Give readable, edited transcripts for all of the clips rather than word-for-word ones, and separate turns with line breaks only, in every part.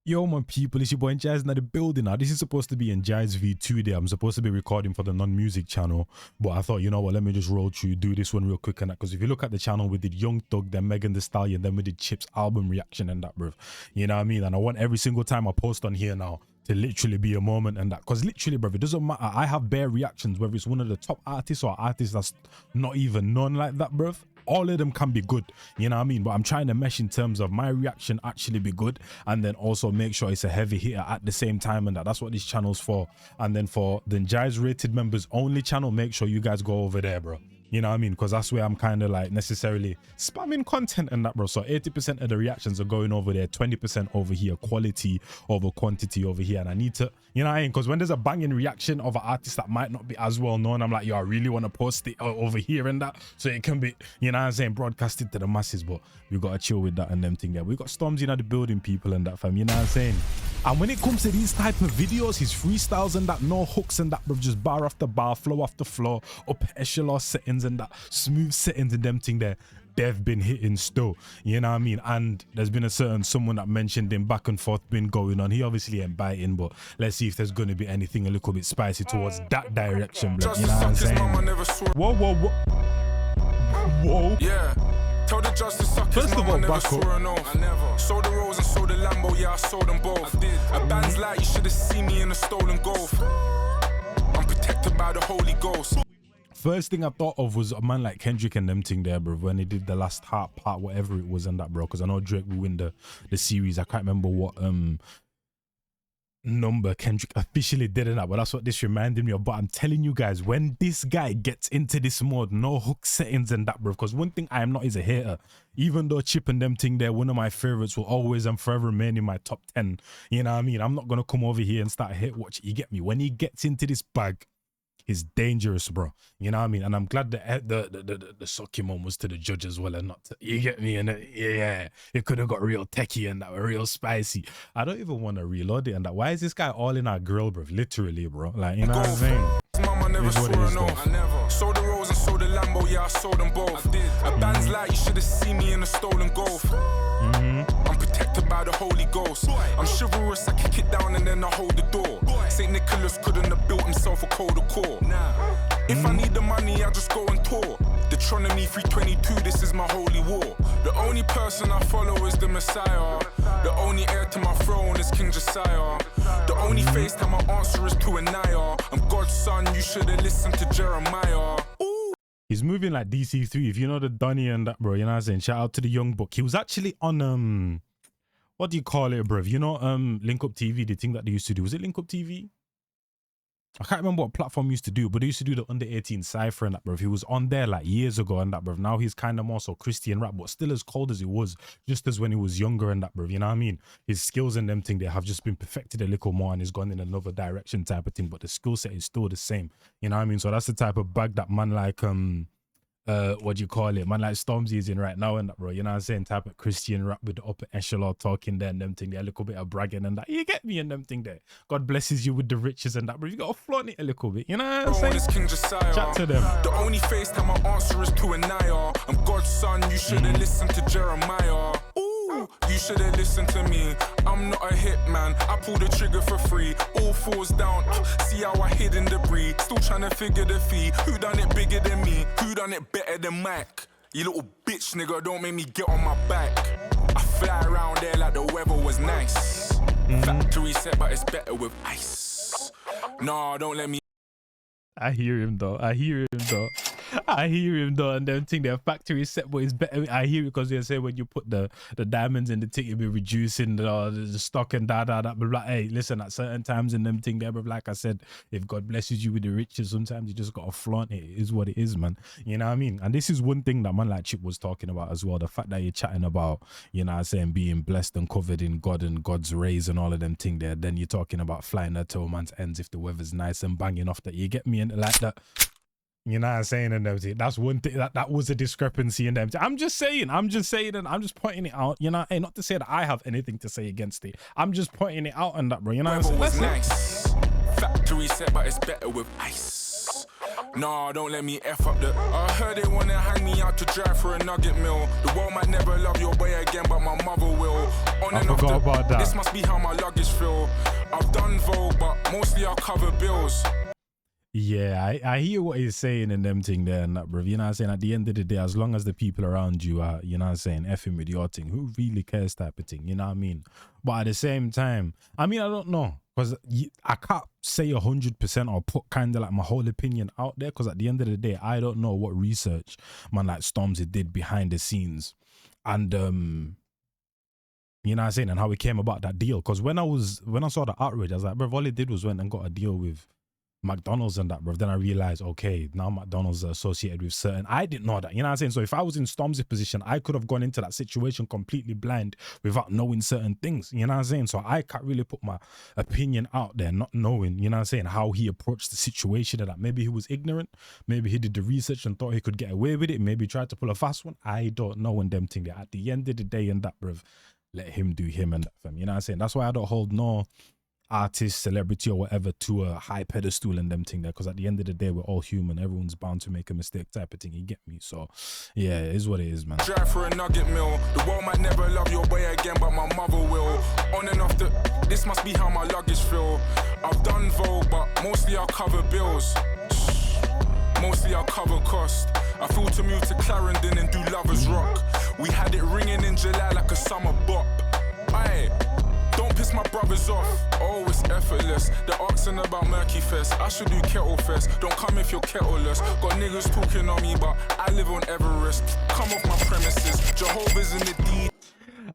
Yo, my people, it's your boy Njies in the building now. This is supposed to be Njies V2 day. I'm supposed to be recording for the non-music channel, but I thought, you know what, let me just roll through, do this one real quick and that, because if you look at the channel, we did Young Thug, then Megan Thee Stallion, then we did Chip's album reaction and that, bruv. You know what I mean? And I want every single time I post on here now to literally be a moment and that, because literally, bruv, it doesn't matter. I have bare reactions, whether it's one of the top artists or artists that's not even known like that, bruv. All of them can be good, you know what I mean? But I'm trying to mesh in terms of my reaction actually be good, and then also make sure it's a heavy hitter at the same time, and that's what this channel's for. And then for the Njies rated members only channel, make sure you guys go over there, bro. You know what I mean? Because that's where I'm kind of like necessarily spamming content and that, bro. So 80% of the reactions are going over there, 20% over here, quality over quantity over here. And I need to, you know what I mean? Because when there's a banging reaction of an artist that might not be as well known, I'm like, yo, I really want to post it over here and that, so it can be, you know what I'm saying, broadcasted to the masses. But we got to chill with that and them thing there. We got Stormzy in the building, people, and that, fam. You know what I'm saying? And when it comes to these type of videos, his freestyles and that, no hooks and that, bro, just bar after bar, flow after flow, up echelon settings and that, smooth settings and them thing there, they've been hitting still, you know what I mean? And there's been a certain someone that mentioned him back and forth been going on. He obviously ain't biting, but let's see if there's going to be anything a little bit spicy towards that direction, bro. You know what I'm saying? Whoa, whoa, whoa. Whoa. Yeah. Tell the judge to suck his mum, I never swore an oath. I never. Sold the Rolls and sold the Lambo, yeah, I sold them both. I did. A band's like, you should have seen me in a stolen Golf. I'm protected by the Holy Ghost. First thing I thought of was a man like Kendrick and them thing there, bro, when he did the last part, whatever it was and that, bro, because I know Drake will win the series. I can't remember what number Kendrick officially did in that, but that's what this reminded me of. But I'm telling you guys, when this guy gets into this mode, no hook settings and that, bro, because one thing I am not is a hater. Even though Chip and them thing there, one of my favorites, will always and forever remain in my top 10. You know what I mean? I'm not gonna come over here and start hate watch. You get me? When he gets into this bag, it's dangerous, bro. You know what I mean? And I'm glad that the sucking one was to the judge as well and not to, you get me? And yeah, it could have got real techie and that, real spicy. I don't even want to reload it and that. Why is this guy all in our grill, bro? Literally, bro. Like, you know what I'm saying? Mama never swore an oath. I never. Sold the Rolls and sold the Lambo, yeah, I sold them both. I did. A band's like, you should have seen me in a stolen Golf. I'm protected by the Holy Ghost. I'm chivalrous, I kick it down and then I hold the door. St. Nicholas couldn't have built himself a colder core. If I need the money, I just go and tour. Deuteronomy 3:22, this is my holy war. The only person I follow is the Messiah. The only heir to my throne is King Josiah. The only FaceTime I answer is to Anaya. I'm God's son, you should have listened to Jeremiah. Ooh. He's moving like DC3, if you know the Donny and that, bro, you know what I'm saying? Shout out to the Young Buck. He was actually on, what do you call it, bro? You know, Link Up TV, the thing that they used to do. Was it Link Up TV? I can't remember what platform used to do, but they used to do the under 18 cypher and that, bro. He was on there like years ago and that, bro. Now he's kind of more so Christian rap, but still as cold as he was just as when he was younger and that, bro. You know what I mean? His skills and them thing, they have just been perfected a little more and he's gone in another direction type of thing, but the skill set is still the same. You know what I mean? So that's the type of bag that man like, what do you call it, man like Stormzy is in right now and that, bro. You know what I'm saying? Type of Christian rap with the upper echelon talking there and them thing there, a little bit of bragging and that. You get me and them thing there. God blesses you with the riches and that, bro. You gotta flaunt it a little bit, you know what I'm saying? Chat to them. The only FaceTime I answer is to Anaya. I'm God's son, you should have listened to Jeremiah. Ooh, you should have listened to me. I'm not a hit man, I pull the trigger for free. All falls down, see how I hid in debris. Still trying to figure the fee. Who done it bigger than me? Who done it better than Mike? You little bitch nigga, don't make me get on my back. I fly around there like the weather was nice. Factory set, but it's better with ice. No, don't let me. I hear him though, I hear him though. I hear him though, and them think their factory set, but it's better. I hear it because they say when you put the diamonds in the thing, you'll be reducing the stock and da. But like, hey, listen, at certain times in them thing there, but like I said, if God blesses you with the riches, sometimes you just gotta flaunt it. It is what it is, man. You know what I mean? And this is one thing that man like Chip was talking about as well. The fact that you're chatting about, you know what I'm saying, being blessed and covered in God and God's rays and all of them thing there. Then you're talking about flying at a man's ends if the weather's nice and banging off that. You get me? And like that. You know what I'm saying? And everything. That's one thing that was a discrepancy in them. I'm just saying, and I'm just pointing it out. You know, hey, not to say that I have anything to say against it. I'm just pointing it out and that, bro. You know what I'm saying? Nice. Factory set, but it's better with ice. No, don't let me F up the. I heard they wanna hang me out to drive for a nugget mill. The world might never love your boy again, but my mother will. I forgot about that.
This must be how my luggage feel. I've done Vogue, but mostly I'll cover bills.
Yeah, I hear what he's saying and them thing there and that, bro. You know what I'm saying? At the end of the day, as long as the people around you are, you know what I'm saying, effing with your thing, who really cares type of thing, you know what I mean? But at the same time, I mean, I don't know, because I can't say 100% or put kind of like my whole opinion out there, because at the end of the day, I don't know what research man like Stormzy did behind the scenes. And, you know what I'm saying, and how it came about that deal. Because when I saw the outrage, I was like, bro, all he did was went and got a deal with McDonald's and that, bro. Then I realized, okay, now McDonald's are associated with certain. I didn't know that, you know what I'm saying? So if I was in Stormzy's position, I could have gone into that situation completely blind without knowing certain things, you know what I'm saying? So I can't really put my opinion out there, not knowing, you know what I'm saying, how he approached the situation, and that maybe he was ignorant, maybe he did the research and thought he could get away with it, maybe he tried to pull a fast one. I don't know, and them thing there. At the end of the day and that, bro, let him do him and that, fam. You know what I'm saying? That's why I don't hold no artist, celebrity or whatever to a high pedestal and them thing there, because at the end of the day, we're all human. Everyone's bound to make a mistake type of thing, you get me? So yeah, it is what it is, man.
Drive for a nugget mill. The world might never love your way again, but my mother will. On and off this must be how my luggage feel. I've done Vogue, but mostly I'll cover bills. Mostly I'll cover cost. I feel to move to Clarendon and do Lovers Rock. We had it ringing in July like a summer bop. Aye, don't piss my brothers off. Oh, it's effortless. They're asking about Murky Fest. I should do Kettle Fest. Don't come if you're kettleless. Got niggas talking on me, but I live on Everest. Come off my premises. Jehovah's in the deed.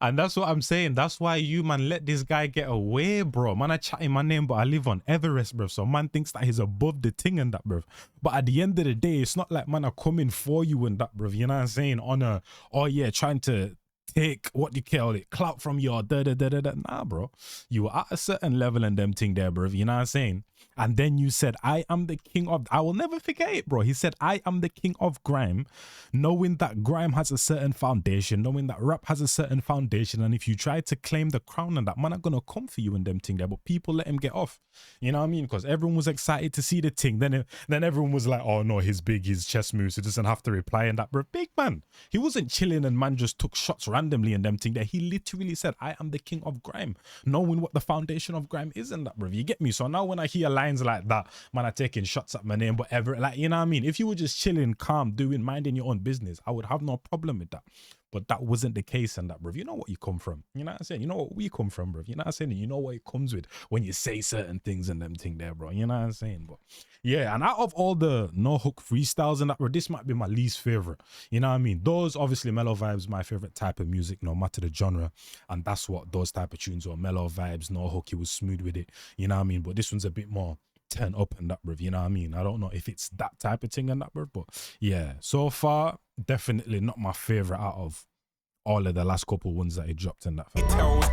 And that's what I'm saying. That's why you, man, let this guy get away, bro. Man, I chat in my name, but I live on Everest, bro. So man thinks that he's above the thing and that, bro. But at the end of the day, it's not like man are coming for you and that, bro. You know what I'm saying? On a, oh yeah, trying to take what you call it, clout from your da. Nah, bro. You were at a certain level and them thing there, bro. You know what I'm saying? And then you said, I am the king of, I will never forget it, bro. He said, I am the king of grime, knowing that grime has a certain foundation, knowing that rap has a certain foundation. And if you try to claim the crown and that, man, I'm going to come for you and them thing there. But people let him get off. You know what I mean? Because everyone was excited to see the thing. Then everyone was like, oh no, he's big, his chest moves. He doesn't have to reply and that, bro. Big man. He wasn't chilling and man just took shots randomly and them thing there. He literally said, I am the king of grime, knowing what the foundation of grime is and that, bro. You get me? So now when I hear lines like that, man, are taking shots at my name, whatever, like, you know what I mean? If you were just chilling, calm, minding your own business, I would have no problem with that. But that wasn't the case and that, bro. You know what you come from. You know what I'm saying? You know what we come from, bro. You know what I'm saying? You know what it comes with when you say certain things and them thing there, bro. You know what I'm saying? But yeah, and out of all the no hook freestyles and that, bro, this might be my least favorite. You know what I mean? Those, obviously, mellow vibes, my favorite type of music, no matter the genre. And that's what those type of tunes were. Mellow vibes, no hook, he was smooth with it. You know what I mean? But this one's a bit more turn up and that, bro. You know what I mean? I don't know if it's that type of thing and that, bro. But yeah, so far, definitely not my favorite out of all of the last couple ones that he dropped in that.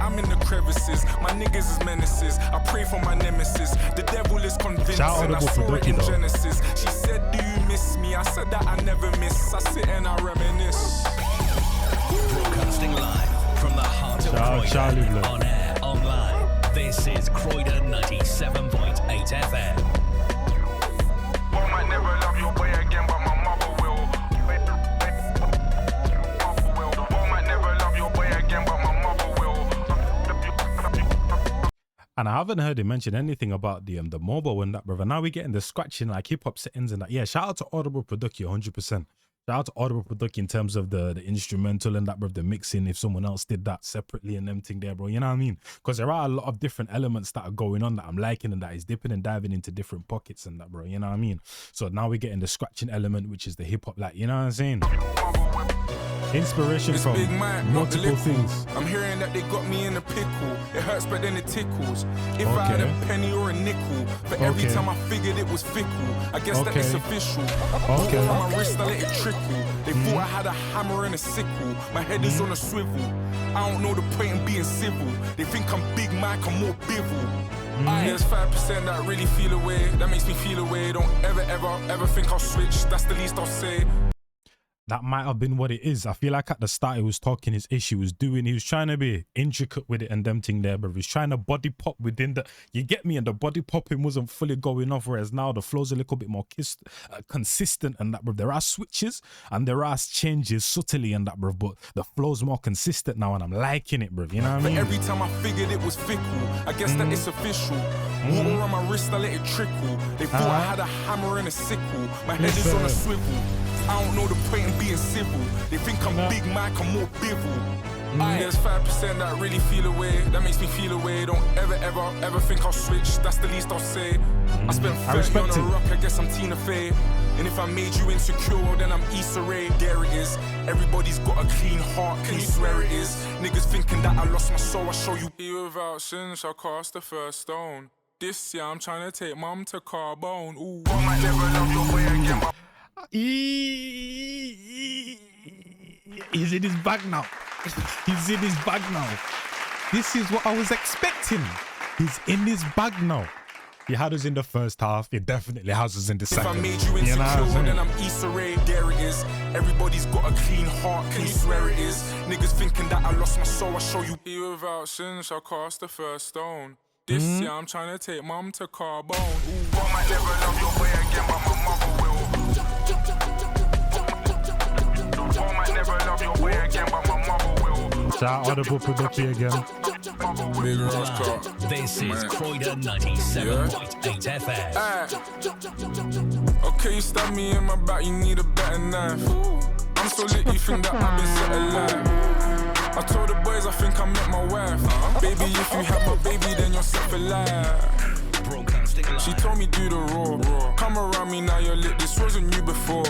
I'm in the crevices, my niggas is menaces. I pray for my nemesis. The devil is convinced, and I saw it in Genesis. She said, do you miss me? I said that I never miss. I sit and I reminisce.
Broadcasting live from the heart of Croydon, on air, online. This is Croydon 97.8 FM.
I might never love your way again, but my mother will.
And I haven't heard him mention anything about the mobile and that, brother. Now we're getting the scratching, like hip-hop settings and that. Yeah, shout out to Audible Production, 100%. Shout out to Audible Production in terms of the instrumental and that, bro, the mixing, if someone else did that separately and them thing there, bro. You know what I mean? Because there are a lot of different elements that are going on that I'm liking and that is dipping and diving into different pockets and that, bro. You know what I mean? So now we're getting the scratching element, which is the hip-hop, like, you know what I'm saying? Inspiration from multiple things.
I'm hearing that they got me in a pickle. It hurts, but then it tickles. If I had a penny or a nickel, but every time I figured it was fickle, I guess that it's official. On my wrist, I let it trickle. They thought I had a hammer and a sickle. My head is on a swivel. I don't know the point in being civil. They think I'm Big Mike, I'm more bivel. There's 5% that really feel away. That makes me feel away. Don't ever think I'll switch. That's the least I'll say.
that might have been what it is. I feel like at the start he was talking his issue, he was trying to be intricate with it and them thing there, but he was trying to body pop within the, you get me, and the body popping wasn't fully going off, whereas now the flow's a little bit more consistent and that, bro. There are switches and there are changes subtly and that, bro, but the flow's more consistent now and I'm liking it, bro. You know what I mean?
But every time I figured it was fickle, I guess that it's official. Water on my wrist, I let it trickle. They thought I had a hammer and a sickle. My head is on a swivel. I don't know the point in being civil. They think I'm Big Mike, I'm more bivel. There's 5% that really feel away. That makes me feel away. Don't ever think I'll switch. That's the least I'll say. I spent 30 on a rock, I guess I'm Tina Fey. And if I made you insecure, then I'm Issa Rae. There it is. Everybody's got a clean heart, can you swear it is? Niggas thinking that I lost my soul, I show you. He without sin shall cast the first stone. This year I'm trying to take mum to Carbone. Ooh, I might never love your way again.
He's in his bag now. He's in his bag now. This is what I was expecting. He's in his bag now. He had us in the first half. He definitely has us in the second.
If I made you insecure, then I'm Issa Rae. There it is. Everybody's got a clean heart, can you swear it is? Niggas thinking that I lost my soul, I show you. He without sin shall cast the first stone. This year I'm trying to take mum to Carbone. Ooh, I might never love your way again, but my mother will. I might never love your way again, but my mother will.
Shout out Audible Production again.
Big Rach.
This is Croydon 97.8 FM.
Okay, you stab me in my back, you need a better knife. I'm so lit, you think that I've been set alive. I told the boys I think I met my wife. Baby, if you have my baby, then you're set for life.
Broadcasting live.
She told me do the raw. Come around me now, you're lit. This wasn't you before.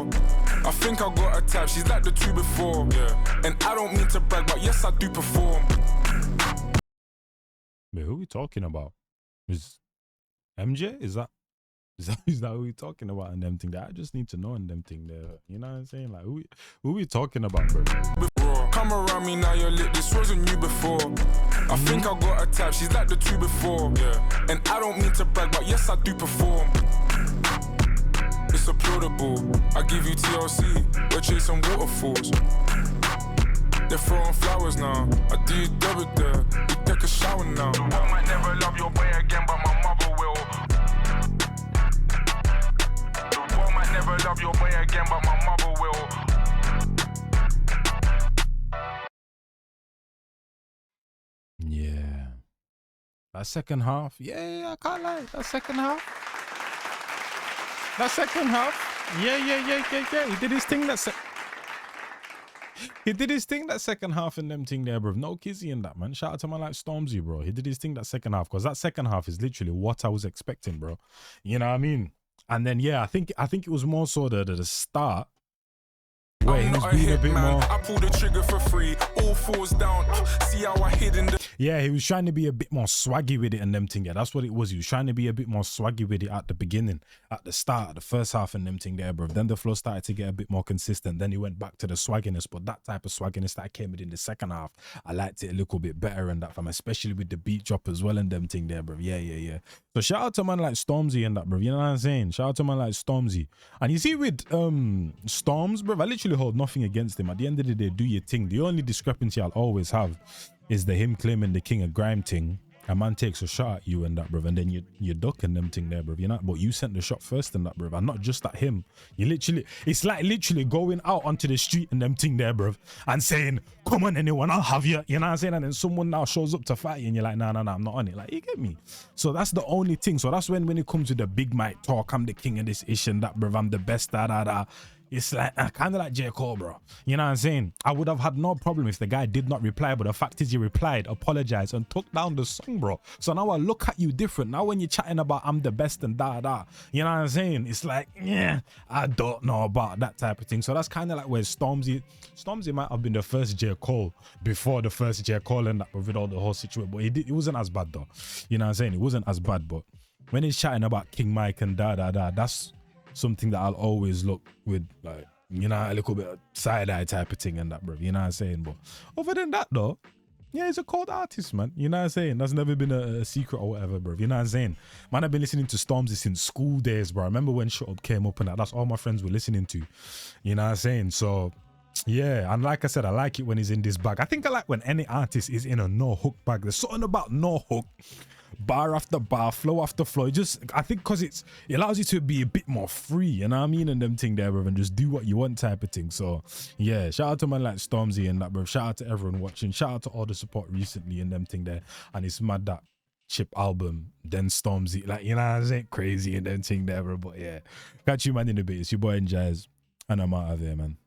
I think I got a type. She's like the two before. Yeah. And I don't mean to brag, but yes, I do perform.
Wait, who are we talking about? Is MJ? Is that who we talking about and them thing there? I just need to know and them thing there. You know what I'm saying? Like who we talking about, bro?
Come around me now, you're lit. This wasn't you before. I think I got a type. She's like the two before. Yeah. And I don't mean to brag, but yes, I do perform. It's applaudable. I give you TLC. We're chasing waterfalls. They're throwing flowers now. I do double there. We take a shower now. The world might never love your way again, but my mother will. The world might never love your way again, but my mother will.
Yeah. That second half. Yeah, I can't lie. That second half. Yeah. He did his thing that second half and them thing there, bro. No kizzy in that, man. Shout out to man like Stormzy, bro. He did his thing that second half, because that second half is literally what I was expecting, bro. You know what I mean? And then yeah, I think it was more so the start where he was being a bit more.
I pulled the trigger for free. All fours down. See how I hid in the.
Yeah, he was trying to be a bit more swaggy with it and them thing. Yeah, that's what it was. He was trying to be a bit more swaggy with it at the beginning, at the start, at the first half and them thing there, bro. Then the flow started to get a bit more consistent. Then he went back to the swagginess, but that type of swagginess that came within the second half, I liked it a little bit better and that from, especially with the beat drop as well and them thing there, bro. Yeah. So shout out to man like Stormzy and that, bro. You know what I'm saying? Shout out to man like Stormzy. And you see with Storms, bro, I literally hold nothing against him. At the end of the day, do your thing. The only discrepancy I'll always have is the him claiming the king of grime thing. A man takes a shot at you and that, bruv, and then you ducking them thing there, bruv. You know, but you sent the shot first and that, bruv, and not just at him. You literally, it's like literally going out onto the street and them thing there, bruv, and saying, come on anyone, I'll have you. You know what I'm saying? And then someone now shows up to fight you and you're like, nah, I'm not on it. Like, you get me? So that's the only thing. So that's when it comes to the big mic talk, I'm the king of this ish and that, bruv, I'm the best, da. It's like kind of like J. Cole, bro. You know what I'm saying? I would have had no problem if the guy did not reply, but the fact is he replied, apologized, and took down the song, bro. So now I look at you different. Now when you're chatting about I'm the best and da, you know what I'm saying? It's like, yeah, I don't know about that type of thing. So that's kind of like where Stormzy might have been the first J. Cole before the first J. Cole and that, with all the whole situation. But it wasn't as bad though. You know what I'm saying? It wasn't as bad, but when he's chatting about King Mike and da, that's something that I'll always look with, like, you know, a little bit of side-eye type of thing and that, bro. You know what I'm saying? But other than that, though, yeah, he's a cold artist, man. You know what I'm saying? That's never been a secret or whatever, bro. You know what I'm saying? Man, I've been listening to Stormzy since school days, bro. I remember when Shut Up came up and that's all my friends were listening to. You know what I'm saying? So Yeah, and like I said, I like it when he's in this bag. I think I like when any artist is in a no hook bag. There's something about no hook, bar after bar, flow after flow. Just, I think because it allows you to be a bit more free, you know what I mean? And them thing there, bro, and just do what you want type of thing. So yeah, shout out to man like Stormzy and that, bro. Shout out to everyone watching. Shout out to all the support recently and them thing there. And it's mad that Chip album, then Stormzy, like, you know what I'm saying? Crazy and them thing there, bro. But yeah, catch you man in a bit. It's your boy Njies, and I'm out of here, man.